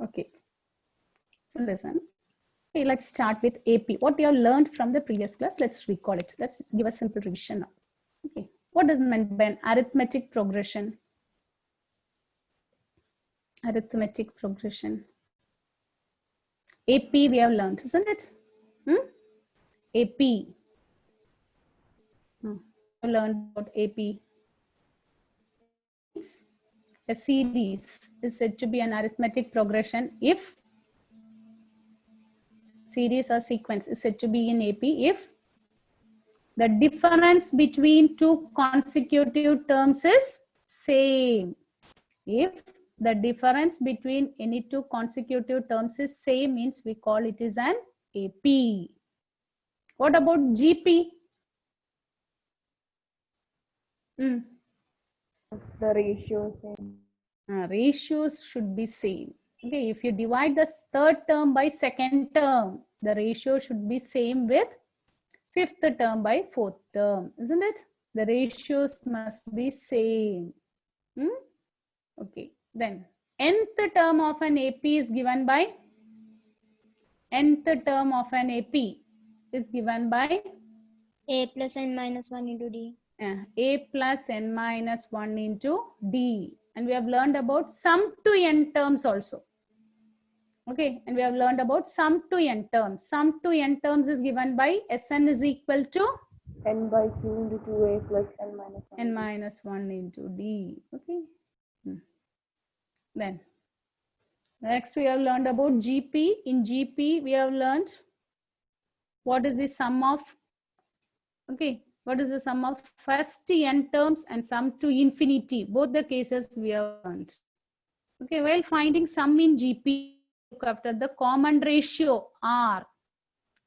Okay. So listen. Okay, let's start with AP. What you have learned from the previous class, let's recall it. Let's give a simple revision now. Okay. What is meant by an arithmetic progression? Arithmetic progression. AP we have learned, isn't it? AP. We have learned about AP. A series is said to be an arithmetic progression if series or sequence is said to be in AP if the difference between two consecutive terms is same. If the difference between any two consecutive terms is same means we call it is an AP. What about GP? The ratio same. Ratios should be same. Okay, if you divide the third term by second term, the ratio should be same with fifth term by fourth term, isn't it? The ratios must be same. Okay, then nth term of an AP is given by nth term of an AP is given by A plus n minus 1 into D. A plus n minus 1 into D. And we have learned about sum to n terms also. Okay, and we have learned about sum to n terms. Sum to n terms is given by Sn is equal to n by 2 into 2a plus n minus 1. n minus 1 into D. Okay. Then next we have learned about GP. In GP we have learned what is the sum of, okay, what is the sum of first n terms and sum to infinity. Both the cases we have learned. Okay, while finding sum in GP, look after the common ratio R.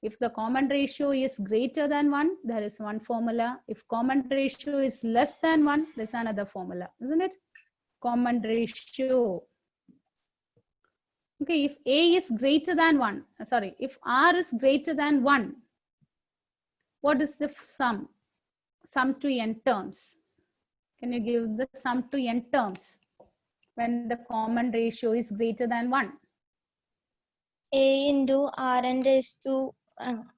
If the common ratio is greater than 1, there is one formula. If common ratio is less than 1, there's another formula, isn't it? Common ratio. Okay, if A is greater than 1, sorry, if R is greater than 1, what is the sum? Sum to n terms. Can you give the sum to n terms when the common ratio is greater than 1? A into Rn raised to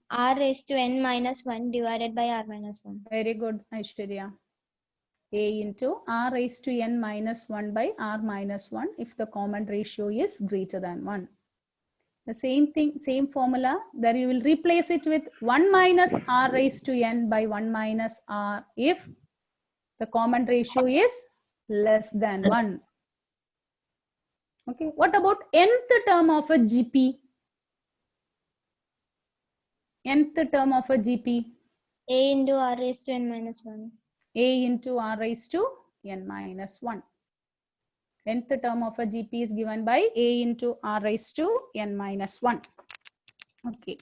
R raised to n minus 1 divided by R minus 1. Very good, Aishwarya. A into R raised to n minus 1 by R minus 1 if the common ratio is greater than 1. The same thing, same formula, there you will replace it with 1 minus R raised to n by 1 minus R if the common ratio is less than 1. Okay, what about nth term of a GP? Nth term of a GP? A into R raised to n minus 1. A into R raised to n minus 1. Nth term of a GP is given by A into R raised to n minus 1. Okay.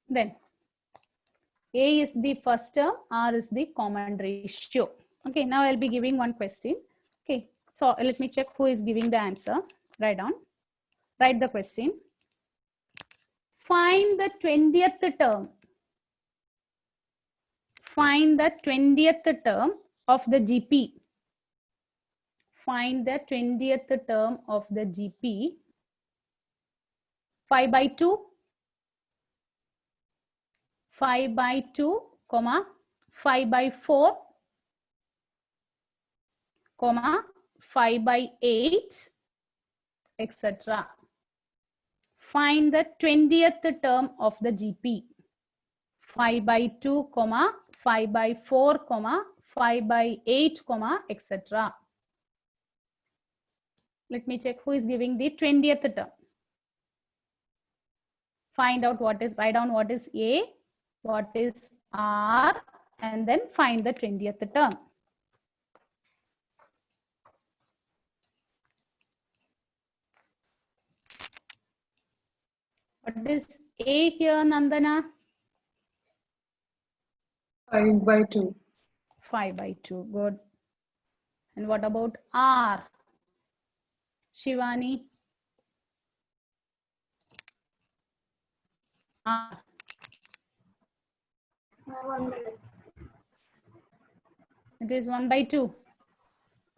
Then A is the first term, R is the common ratio. Okay, now I'll be giving one question. Okay, so let me check who is giving the answer. Write down. Write the question. Find the 20th term. Find the 20th term of the GP. Find the 20th term of the GP. 5 by 2. 5 by 2, comma, 5 by 4, comma, 5 by 8, etc. Find the 20th term of the GP. 5 by 2, comma, 5 by 4, comma, 5 by 8, comma, etc. Let me check who is giving the 20th term. Find out what is, write down what is A, what is R, and then find the 20th term. What is A here, Nandana? 5 by 2. 5 by 2, good. And what about R? Shivani? R. It is 1 by 2.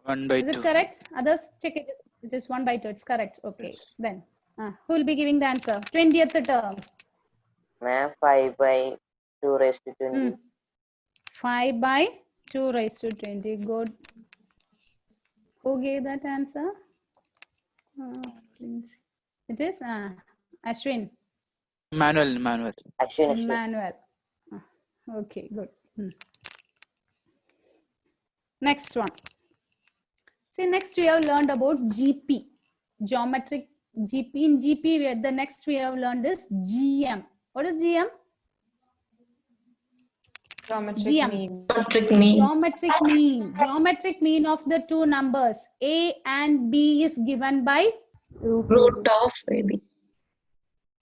1 by Is 2. it correct? Others, check it. It is 1 by 2. It's correct. Okay. Yes. Then who will be giving the answer? 20th term. Ma'am, 5 by 2 raised to 20. 5 by 2 raised to 20. Good. Who gave that answer? It is Ashwin. Manual. Ashwin. Emmanuel. Okay, good. Next one. See, next we have learned about GP, geometric GP. In GP, the next we have learned is GM. What is GM? Geometric GM. mean. Geometric mean. Geometric mean. Geometric mean of the two numbers A and B is given by Root of AB.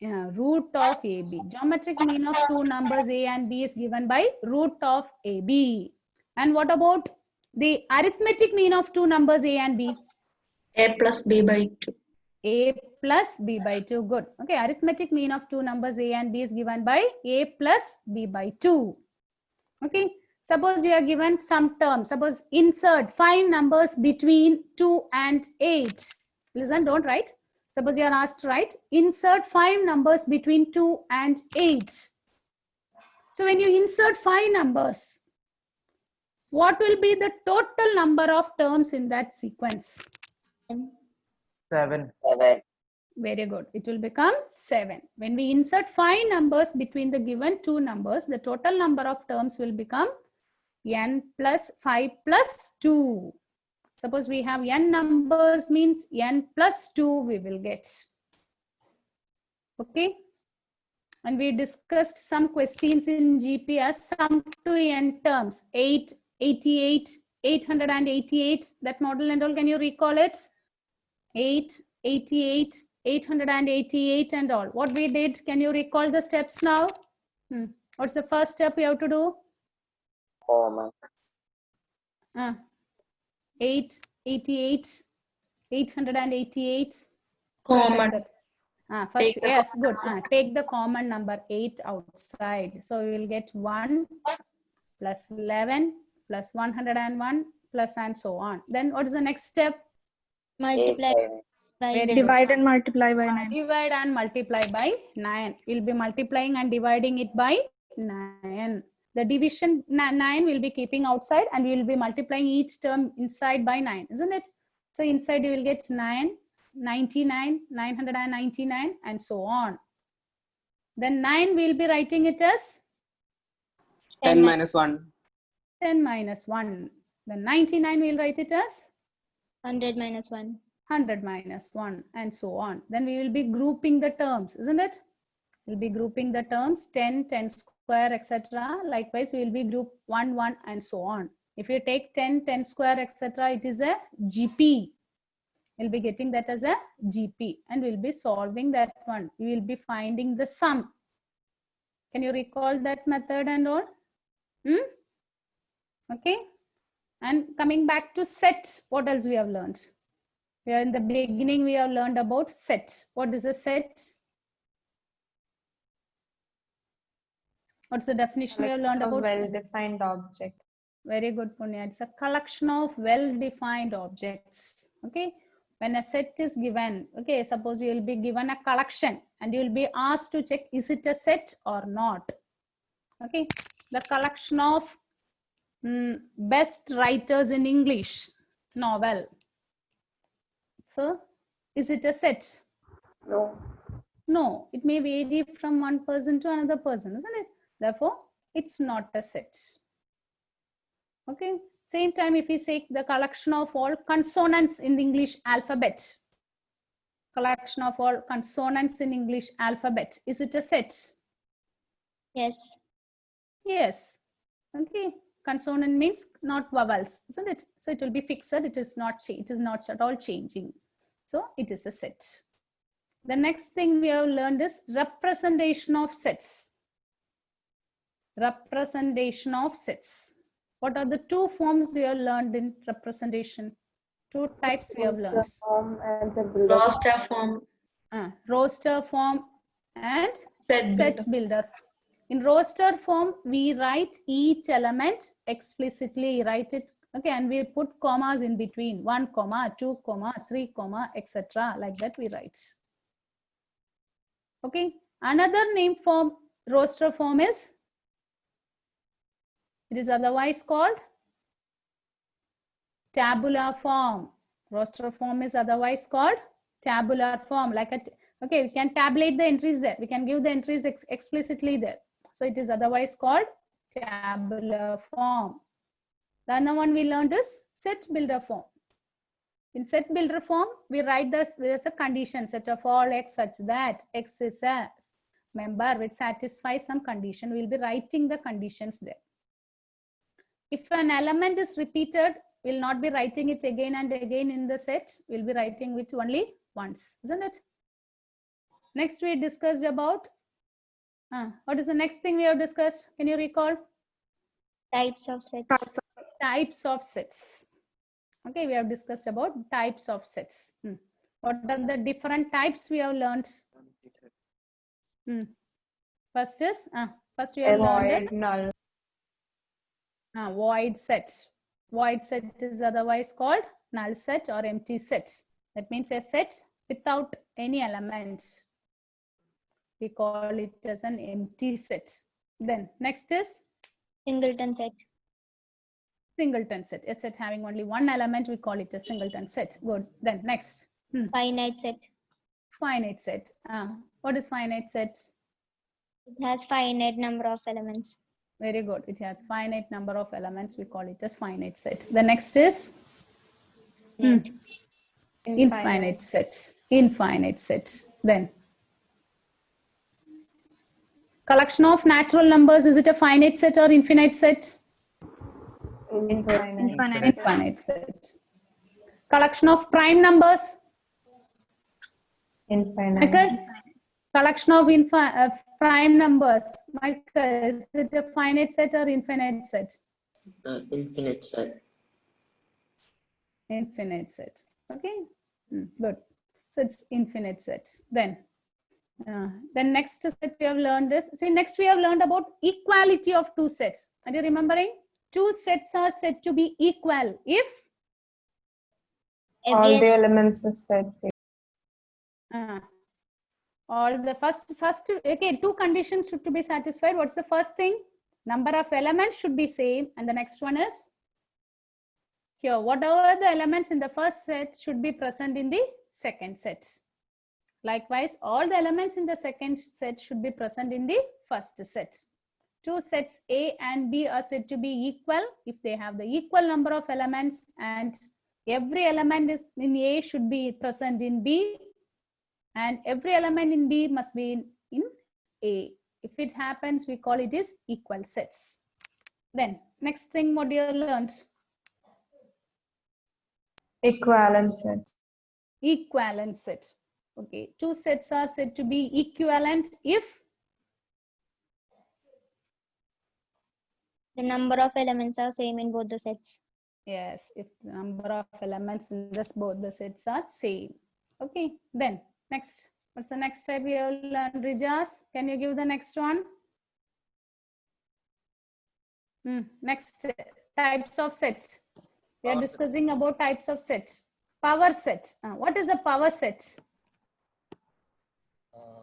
root of AB. Geometric mean of two numbers A and B is given by root of AB. And what about the arithmetic mean of two numbers A and B? A plus B by 2. A plus B by 2. Good. Okay. Arithmetic mean of two numbers A and B is given by A plus B by 2. Okay. Suppose you are given some term. Suppose insert 5 numbers between 2 and 8. Listen, don't write. Suppose you are asked to write, insert 5 numbers between 2 and 8. So when you insert 5 numbers, what will be the total number of terms in that sequence? 7. 7. Very good. It will become 7. When we insert 5 numbers between the given 2 numbers, the total number of terms will become n plus 5 plus 2. Suppose we have n numbers, means n plus 2 we will get. Okay. And we discussed some questions in GP as sum to n terms. 8, 88, 888. That model and all, can you recall it? 8, 88, 888 and all. What we did, can you recall the steps now? What's the first step we have to do? Comma. 8, 88, 888. Common. First, Take the yes, good. Take the common number 8 outside. So we will get 1 plus 11 plus 101 plus and so on. Then what is the next step? Multiply 8 by Very good. Divide and multiply by 9. Divide and multiply by 9. We'll be multiplying and dividing it by 9. The division 9 will be keeping outside and we will be multiplying each term inside by 9, isn't it? So inside you will get 9, 99, 999 and so on. Then 9 we'll be writing it as 10 minus 1. 10 minus 1. Then 99 we'll write it as 100 minus 1. 100 minus 1 and so on. Then we will be grouping the terms, isn't it? We'll be grouping the terms 10, 10 square, etc. Likewise, we will be group 1, 1 and so on. If you take 10, 10 square, etc., it is a GP. We'll be getting that as a GP and we'll be solving that one. We will be finding the sum. Can you recall that method and all? Okay. And coming back to set, what else we have learned? We are in the beginning, we have learned about set. What is a set? What's the definition we have learned about set? Well-defined object. Very good, Punya. It's a collection of well-defined objects. Okay. When a set is given, okay, suppose you will be given a collection and you will be asked to check, is it a set or not? Okay. The collection of best writers in English novel. So, is it a set? No. No, it may vary from one person to another person, isn't it? Therefore, it's not a set. Okay. Same time, if we say the collection of all consonants in the English alphabet, collection of all consonants in English alphabet, is it a set? Yes. Yes. Okay. Consonant means not vowels, isn't it? So it will be fixed. It is not at all changing. So it is a set. The next thing we have learned is representation of sets. Representation of sets. What are the two forms we have learned in representation? Two types we have learned. Form and the builder. Roster form. Roster form and Set set builder. In roster form, we write each element explicitly, write it Okay, and we put commas in between, 1 comma, 2 comma, 3 comma, etc. Like that we write. Okay, another name for roster form is, it is otherwise called tabular form. Roster form is otherwise called tabular form. Like a, okay, we can tabulate the entries there. We can give the entries explicitly there. So it is otherwise called tabular form. The other one we learned is set builder form. In set builder form, we write this as a condition set of all x such that x is a member which satisfies some condition. We'll be writing the conditions there. If an element is repeated, we'll not be writing it again and again in the set. We'll be writing it only once, isn't it? Next, we discussed about, what is the next thing we have discussed? Can you recall? Types of sets. Types of sets. Okay, we have discussed about types of sets. What are the different types we have learned? First is, first we have learned null. Void set. Void set is otherwise called null set or empty set. That means a set without any elements. We call it as an empty set. Then next is Singleton set. singleton set. A set having only one element, we call it a singleton set. Good. Then next. Finite set. Finite set. What is finite set? It has finite number of elements. Very good. It has finite number of elements. We call it as finite set. The next is infinite set. Infinite set. Then collection of natural numbers. Is it a finite set or infinite set? Infinite set. Collection of prime numbers. Infinite. Michael? Collection of prime numbers. Michael, is it a finite set or infinite set? Infinite set. Infinite set. Okay, good. So it's infinite set. Then next set we have learned is, see, next we have learned about equality of two sets. Are you remembering? Two sets are said to be equal if All the elements are set. all the first okay, two conditions should to be satisfied. What's the first thing? Number of elements should be same, and the next one is here, whatever the elements in the first set should be present in the second set. Likewise, all the elements in the second set should be present in the first set. Two sets A and B are said to be equal if they have the equal number of elements, and every element is in A should be present in B, and every element in B must be in A. If it happens, we call it is equal sets. Then next thing what you learned? Equivalent set. Equivalent set. Okay, two sets are said to be equivalent if The number of elements are same in both the sets. yes, if the number of elements in this both the sets are same. Okay, then next, what's the next type we have learned? Rijas, can you give the next one? Next, types of set. We are discussing about types of set. Power set. What is a power set?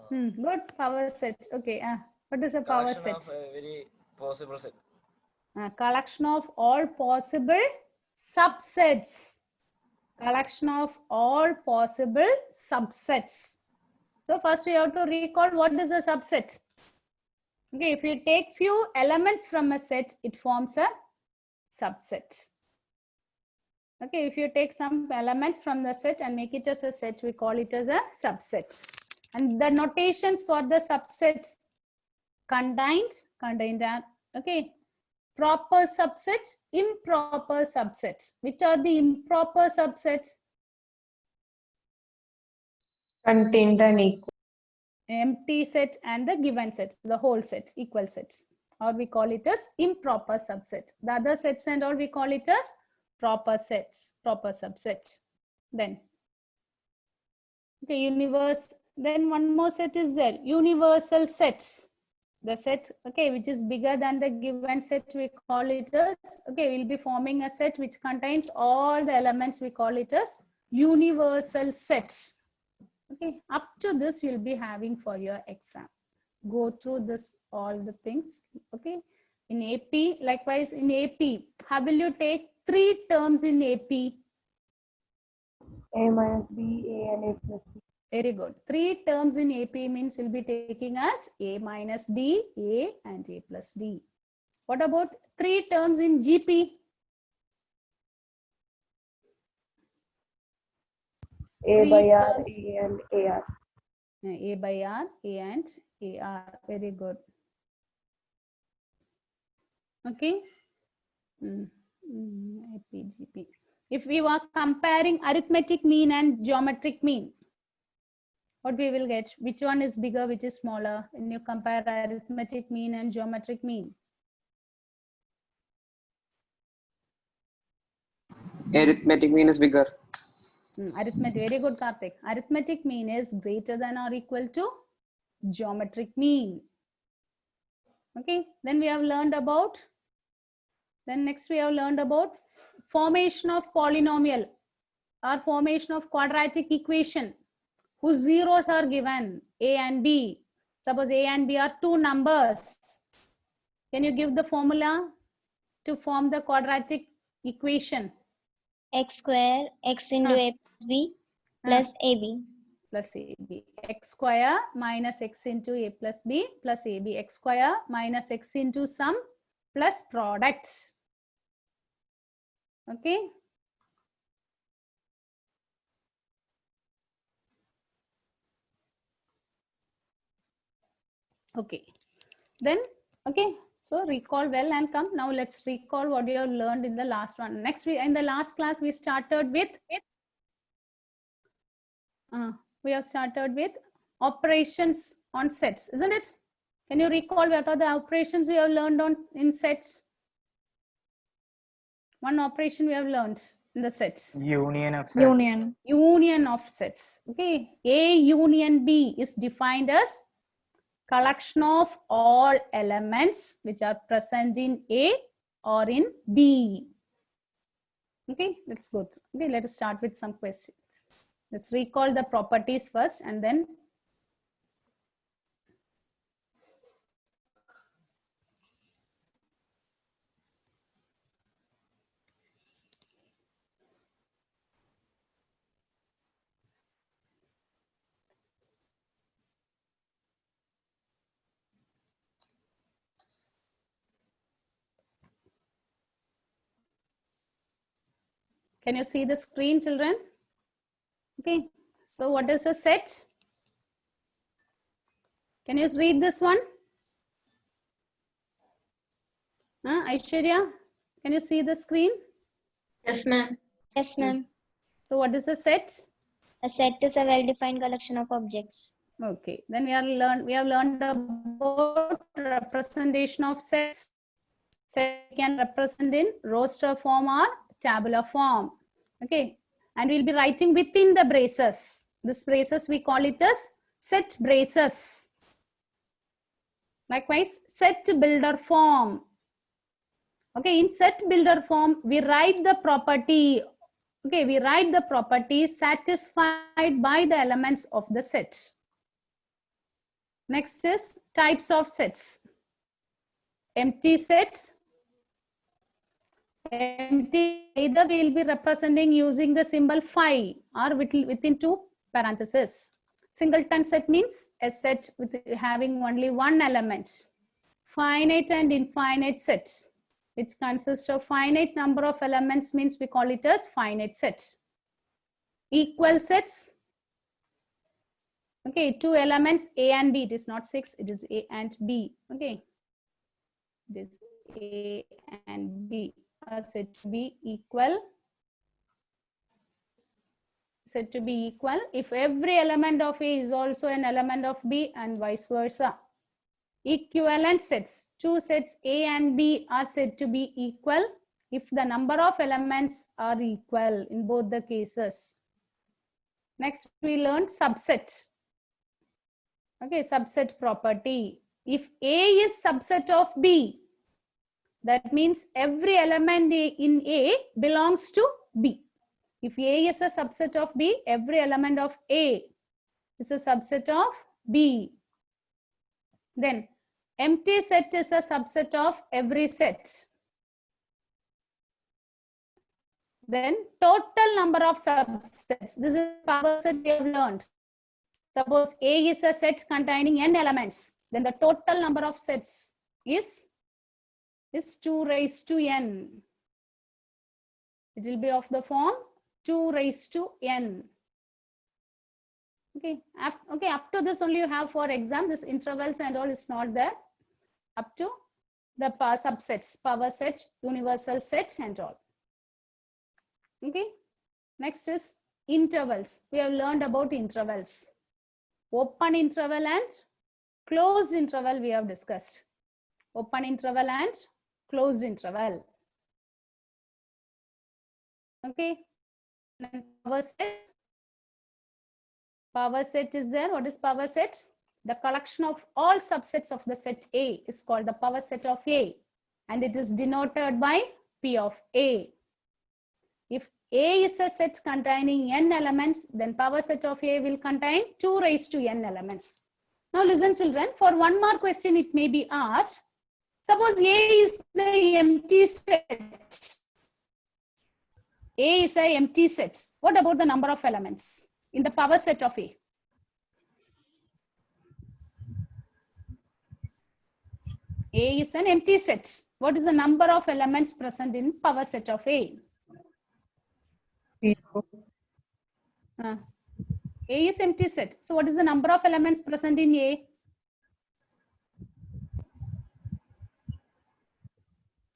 Good, power set. Okay, what is a power set? Collection of very possible set. Collection of all possible subsets. Collection of all possible subsets. So first we have to recall what is a subset. Okay, if you take few elements from a set, it forms a subset. Okay, if you take some elements from the set and make it as a set, we call it as a subset. And the notations for the subset contained are, okay, proper subset, improper subset. Which are the improper subsets? Contained and equal. Empty set and the given set, the whole set, equal set. Or we call it as improper subset. The other sets and all we call it as proper sets, proper subsets. Then, okay, then one more set is there, universal sets. the set, okay, which is bigger than the given set, we call it as, okay, we'll be forming a set which contains all the elements, we call it as universal sets. Okay, up to this you'll be having for your exam. Go through this, all the things, okay. In AP, likewise in AP, how will you take 3 terms in AP? A minus B, A and A plus B. Very good. 3 terms in AP means you'll be taking as A minus D, A and A plus D. What about 3 terms in GP? A 3 by R, terms. A and AR. A by R, A and AR. Very good. Okay. AP, GP. If we were comparing arithmetic mean and geometric mean, what we will get? Which one is bigger, which is smaller when you compare arithmetic mean and geometric mean? Arithmetic mean is bigger. Arithmetic, very good, Karthik. Arithmetic mean is greater than or equal to geometric mean. Okay, then we have learned about, next we have learned about formation of polynomial or formation of quadratic equation whose zeros are given, A and B. Suppose A and B are 2 numbers. Can you give the formula to form the quadratic equation? X square, X into A plus B plus AB. Plus AB. X square minus X into A plus B plus AB. X square minus X into sum plus product. Okay. Okay. Then, okay. So recall well and come. Now let's recall what you have learned in the last one. Next, in the last class, we started with operations on sets, isn't it? Can you recall what are the operations we have learned in sets? One operation we have learned in the sets. Union of sets. Union of sets. Okay. A union B is defined as collection of all elements which are present in A or in B. Okay, let's go through. Okay, let us start with some questions. Let's recall the properties first and then can you see the screen, children? Okay, so what is a set? Can you read this one? Aishwarya, can you see the screen? Yes, ma'am. Yes, ma'am. So what is a set? A set is a well-defined collection of objects. Okay, then we have learned about representation of sets. Set can represent in roster form or tabular form. Okay, and we'll be writing within the braces. This braces we call it as set braces. Likewise, set builder form. Okay, in set builder form, we write the property. Okay, we write the property satisfied by the elements of the set. Next is types of sets. Empty set. Empty, either we will be representing using the symbol phi or within 2 parentheses. Singleton set means a set with having only one element. Finite and infinite set, which consists of finite number of elements, means we call it as finite set. Equal sets. Okay, 2 elements A and B. It is not 6, it is A and B. Okay, it is A and B are said to be equal. Said to be equal if every element of A is also an element of B and vice versa. Equivalent sets. 2 sets A and B are said to be equal if the number of elements are equal in both the cases. Next, we learned subset. Okay, subset property. if A is subset of B, that means every element in A belongs to B. If A is a subset of B, every element of A is a subset of B. Then empty set is a subset of every set. Then total number of subsets. This is power set we have learned. Suppose A is a set containing n elements, then the total number of sets is 2 raised to n. It will be of the form 2 raised to n. Okay, okay, up to this only you have for exam. This intervals and all is not there. Up to the subsets, power set, universal set and all. Okay, next is intervals. We have learned about intervals. Open interval and closed interval we have discussed. Open interval and closed interval. Okay, then power set. Power set is there. What is power set? The collection of all subsets of the set A is called the power set of A, and it is denoted by P of A. If A is a set containing n elements, then power set of A will contain 2 raised to n elements. Now listen children, for one more question it may be asked. Suppose A is the empty set. A is an empty set. What about the number of elements in the power set of A? A is an empty set. What is the number of elements present in power set of A? 0. A is empty set. So what is the number of elements present in A?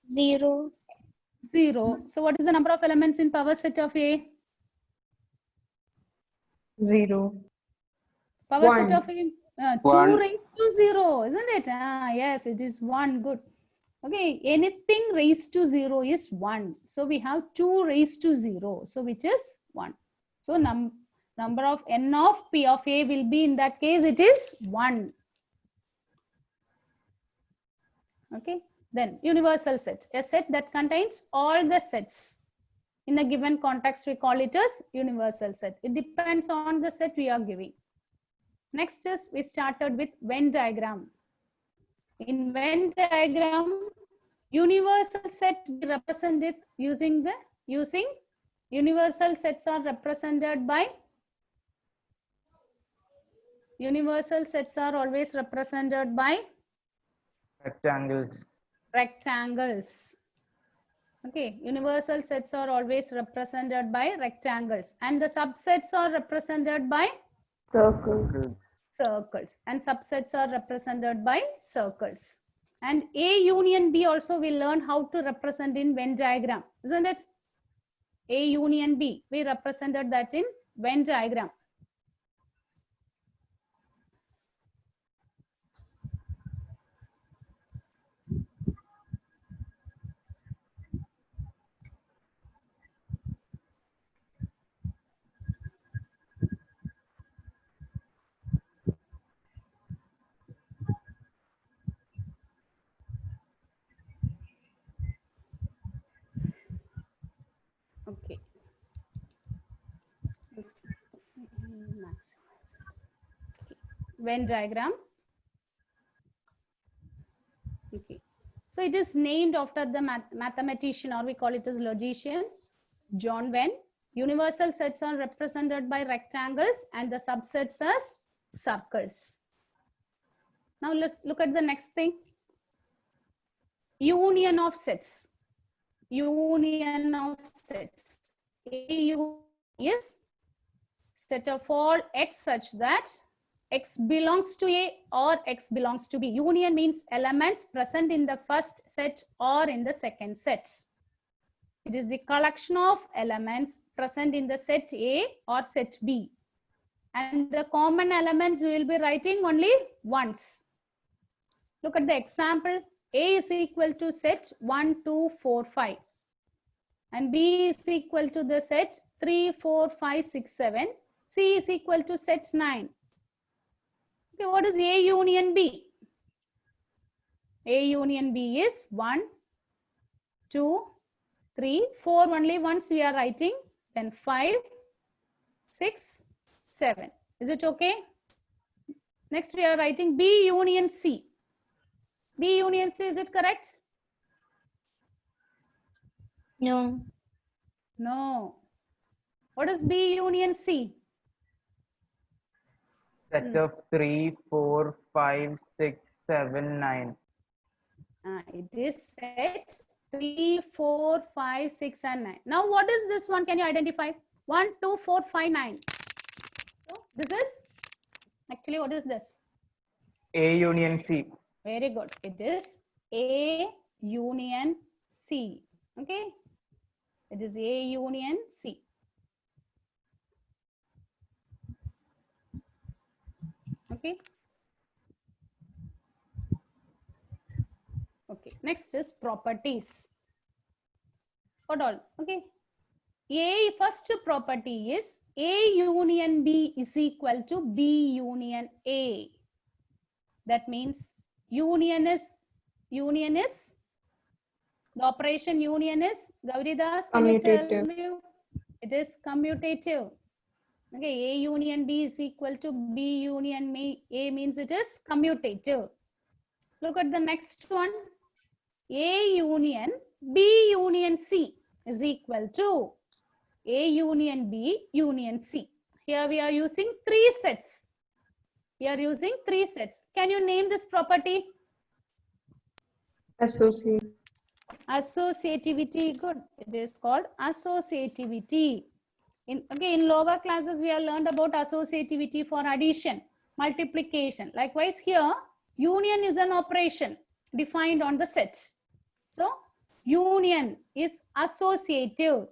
0. 0. So what is the number of elements in power set of A? 0. Power 1. set of A, 2 1. raised to 0, isn't it? Yes, it is 1. Good. Okay, anything raised to 0 is 1. So we have 2 raised to 0. So which is 1. So number of n of P of A will be, in that case, it is 1. Okay. Then universal set, a set that contains all the sets. In a given context, we call it as universal set. It depends on the set we are giving. Next is, we started with Venn diagram. In Venn diagram, universal set we represent it using universal sets are represented by, universal sets are always represented by Rectangles. rectangles. Okay, universal sets are always represented by rectangles, and the subsets are represented by Circle. circles, and subsets are represented by circles. And A union B also we learn how to represent in Venn diagram, isn't it? A union B, we represented that in Venn diagram. Okay. Venn diagram. Okay. So it is named after the mathematician, or we call it as logician, John Venn. Universal sets are represented by rectangles and the subsets as circles. Now let's look at the next thing. Union of sets. Union of sets. AU is set of all x such that x belongs to A or x belongs to B. Union means elements present in the first set or in the second set. It is the collection of elements present in the set A or set B. And the common elements we will be writing only once. Look at the example. A is equal to set 1, 2, 4, 5. And B is equal to the set 3, 4, 5, 6, 7. C is equal to set 9. Okay, what is A union B? A union B is 1, 2, 3, 4 only once we are writing, then 5, 6, 7. Is it okay? Next we are writing B union C. B union C, is it correct? No. No. What is B union C? Set of 3, 4, 5, 6, 7, 9. It is set 3, 4, 5, 6 and 9. Now what is this one? Can you identify? 1, 2, 4, 5, 9. So this is, actually what is this? A union C. Very good. It is A union C. Okay. It is A union C. Okay. Okay. Next is properties. What all? Okay. A first property is A union B is equal to B union A. That means union is the operation union is Gauridas, can you tell Commutative. me? It is commutative. Okay, A union B is equal to B union A means it is commutative. Look at the next one. A union B union C is equal to A union B union C. Here we are using 3 sets. We are using 3 sets. Can you name this property? Associate. Associativity. Good. It is called associativity. In lower classes, we have learned about associativity for addition, multiplication. Likewise, here, union is an operation defined on the set. So, union is associative.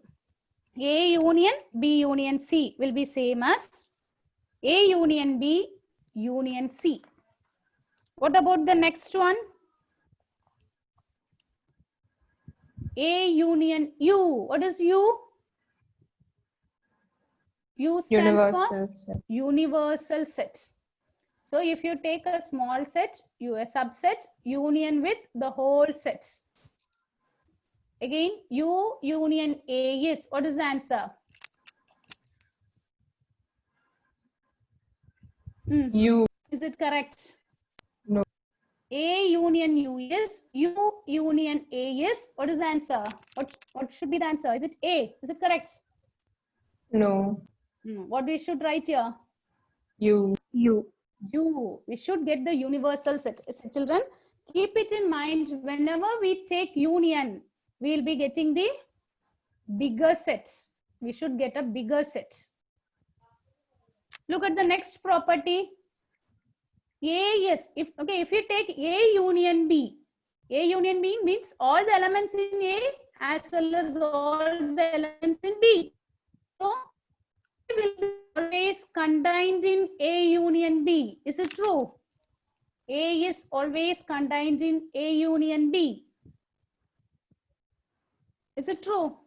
A union B union C will be same as A union B union C. What about the next one? A union U. What is U? U stands for Universal set. universal set. So if you take a small set, a subset, union with the whole set. Again, U union A is, what is the answer? U. Is it correct? No. A union U is, U union A is, what is the answer? What should be the answer? Is it A? Is it correct? No. What we should write here? U. U. U. We should get the universal set. So children, keep it in mind. Whenever we take union, we will be getting the bigger set. We should get a bigger set. Look at the next property. A is, if you take A union B means all the elements in A as well as all the elements in B. So A will be always contained in A union B. Is it true? A is always contained in A union B. Is it true?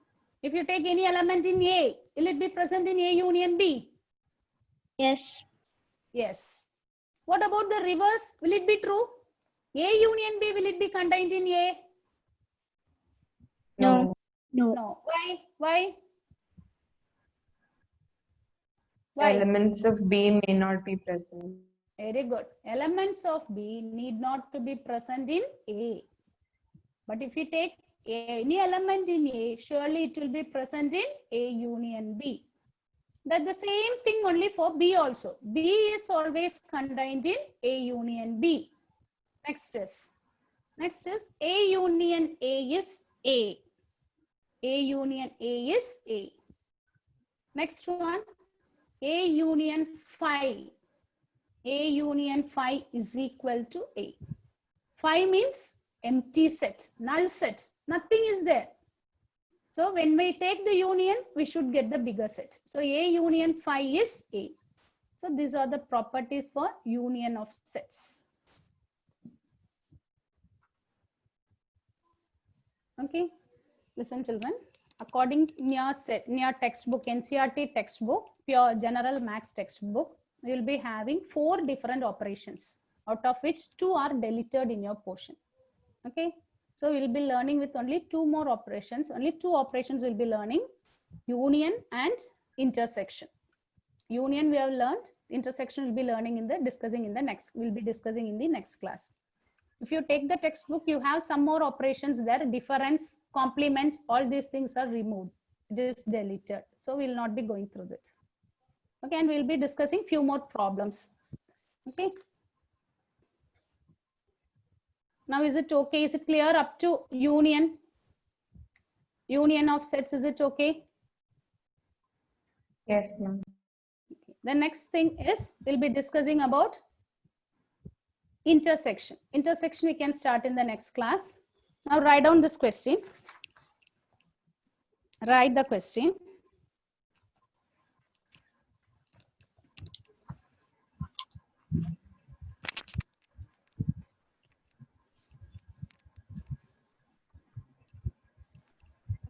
If you take any element in A, will it be present in A union B? Yes. Yes. What about the reverse? Will it be true? A union B, will it be contained in A? No. No. No. Why? Why? Why? Elements of B may not be present. Very good. Elements of B need not to be present in A. But if you take any element in A, surely it will be present in A union B. That's the same thing only for B also. B is always contained in A union B. Next is A union A is A. A union A is A. Next one, A union phi. A union phi is equal to A. Phi means empty set, null set. Nothing is there. So when we take the union, we should get the bigger set. So A union phi is A. So these are the properties for union of sets. Okay, listen children. According in your textbook, NCERT textbook, pure general maths textbook, you will be having 4 different operations, out of which 2 are deleted in your portion. Okay, so we'll be learning with only two more operations. Only two operations we'll be learning: union and intersection. Union we have learned, intersection will be learning in the we'll be discussing in the next class. If you take the textbook, you have some more operations there: difference, complement, all these things are removed. It is deleted. So we'll not be going through that. Okay, and we'll be discussing few more problems. Okay. Now, is it okay? Is it clear up to union? Union of sets, is it okay? Yes, ma'am. The next thing is we'll be discussing about intersection. Intersection we can start in the next class. Now write down this question. Write the question.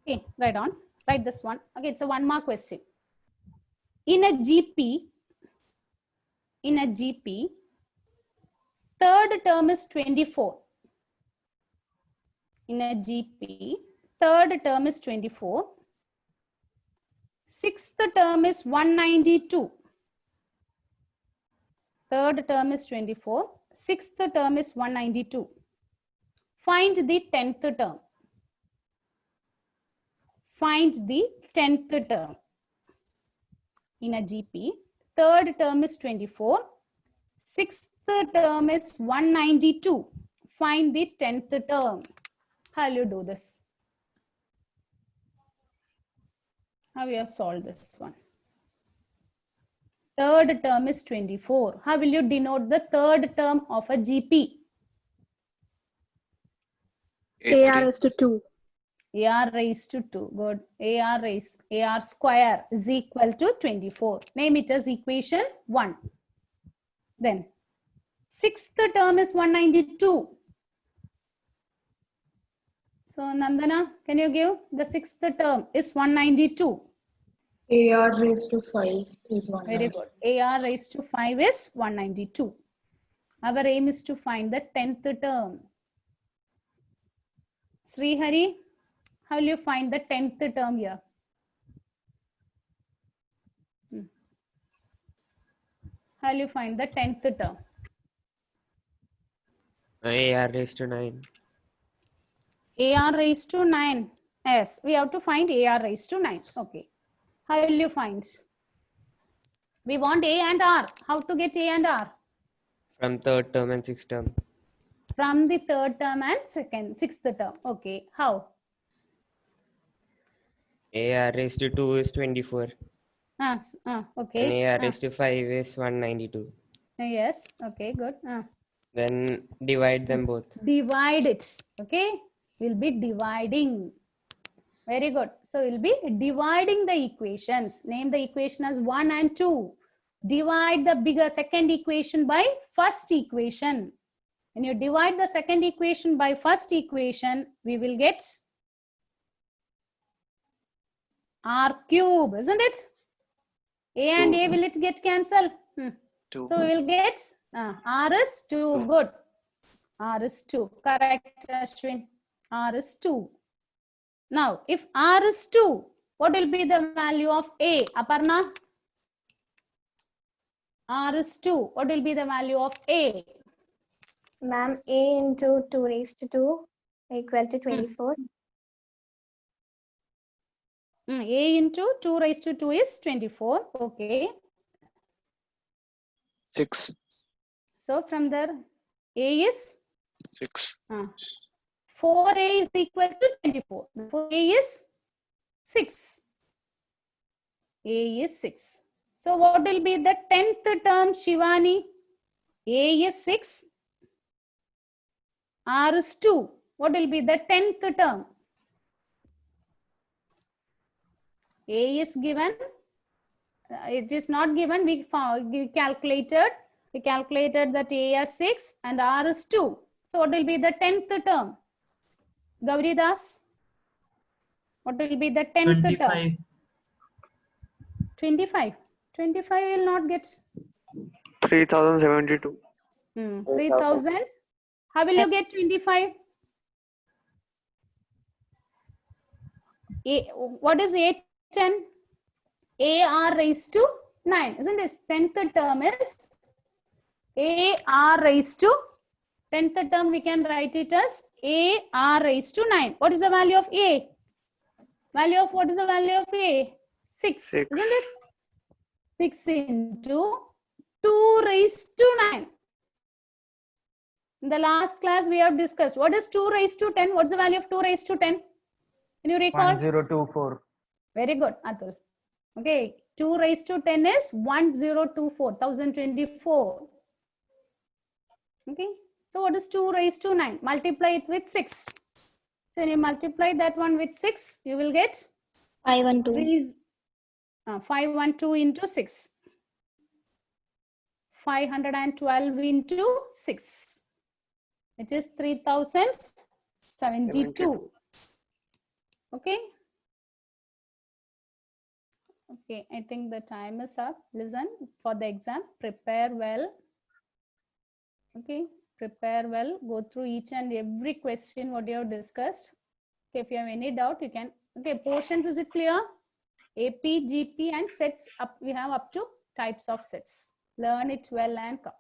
Okay, write this one. Okay, it's a 1 mark question. In a GP, third term is 24. In a GP, third term is 24. Sixth term is 192. Third term is 24. Sixth term is 192. Find the 10th term. Find the 10th term. In a GP, third term is 24. Sixth term is 192. Find the 10th term. How will you do this? How you have solved this one? Third term is 24. How will you denote the third term of a GP? AR is to 2. AR raised to 2. Good. AR square is equal to 24. Name it as equation 1. Then sixth term is 192. So Nandana, can you give the sixth term is 192. AR raised to 5 is 1. Very good. AR raised to 5 is 192. Our aim is to find the 10th term. Sri Hari, how will you find the 10th term here? How will you find the 10th term? AR raised to 9. AR raised to 9. Yes, we have to find AR raised to 9. Okay. How will you find? We want A and R. How to get A and R? From third term and sixth term. From the third term and sixth term. Okay. How? AR raised to 2 is 24. Okay. And AR raised to 5 is 192. Yes. Okay. Good. Then divide them both. Divide it. Okay. We'll be dividing. Very good. So we'll be dividing the equations. Name the equation as 1 and 2. Divide the bigger second equation by first equation. When you divide the second equation by first equation, we will get R cube, isn't it? A and A, will it get cancelled? 2. So we will get R is 2. Good. R is 2. Correct, Ashwin. R is 2. Now, if R is 2, what will be the value of A? Aparna? R is 2. What will be the value of A? Ma'am, A into 2 raised to 2 equal to 24. A into 2 raised to 2 is 24. Okay. 6. So from there, A is 6. 4A is equal to 24. Therefore, A is 6. A is 6. So what will be the 10th term, Shivani? A is 6. R is 2. What will be the 10th term? A is given. It is not given. We calculated that A is 6 and R is 2. So what will be the 10th term? Gauridas, what will be the 10th term? 25. 25 will not get 3072. 3000. How will you get 25? What is A10? AR raised to 9, isn't it? 10th term is AR raised to 10th term, we can write it as AR raised to 9. What is the value of A? What is the value of A? 6, Six. isn't it? 6 into 2 raised to 9. In the last class, we have discussed what is 2 raised to 10? What's the value of 2 raised to 10? Can you recall? 1024. Very good, Atul. Okay, 2 raised to 10 is 1024, 1024. Okay, so what is 2 raised to 9? Multiply it with 6. So when you multiply that one with 6, you will get 512. 512 into 6. 512 into 6. It is 3072. Okay. Okay, I think the time is up. Listen, for the exam, prepare well. Okay, prepare well. Go through each and every question what you have discussed. Okay, if you have any doubt, you can. Okay, portions, is it clear? AP, GP and sets up. We have up to types of sets. Learn it well and come.